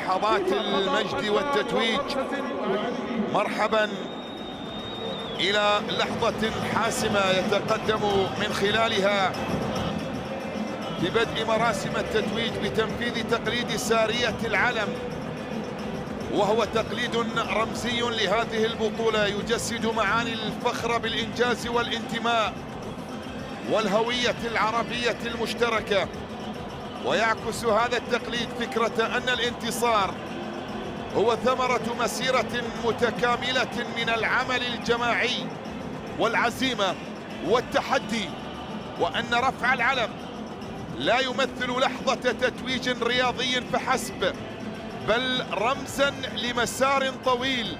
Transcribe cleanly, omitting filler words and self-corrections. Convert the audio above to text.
لحظات المجد والتتويج. مرحبا إلى لحظة حاسمة يتقدم من خلالها ببدء مراسم التتويج بتنفيذ تقليد سارية العلم، وهو تقليد رمزي لهذه البطولة يجسد معاني الفخر بالإنجاز والانتماء والهوية العربية المشتركة. ويعكس هذا التقليد فكرة أن الانتصار هو ثمرة مسيرة متكاملة من العمل الجماعي والعزيمة والتحدي، وأن رفع العلم لا يمثل لحظة تتويج رياضي فحسب، بل رمزاً لمسار طويل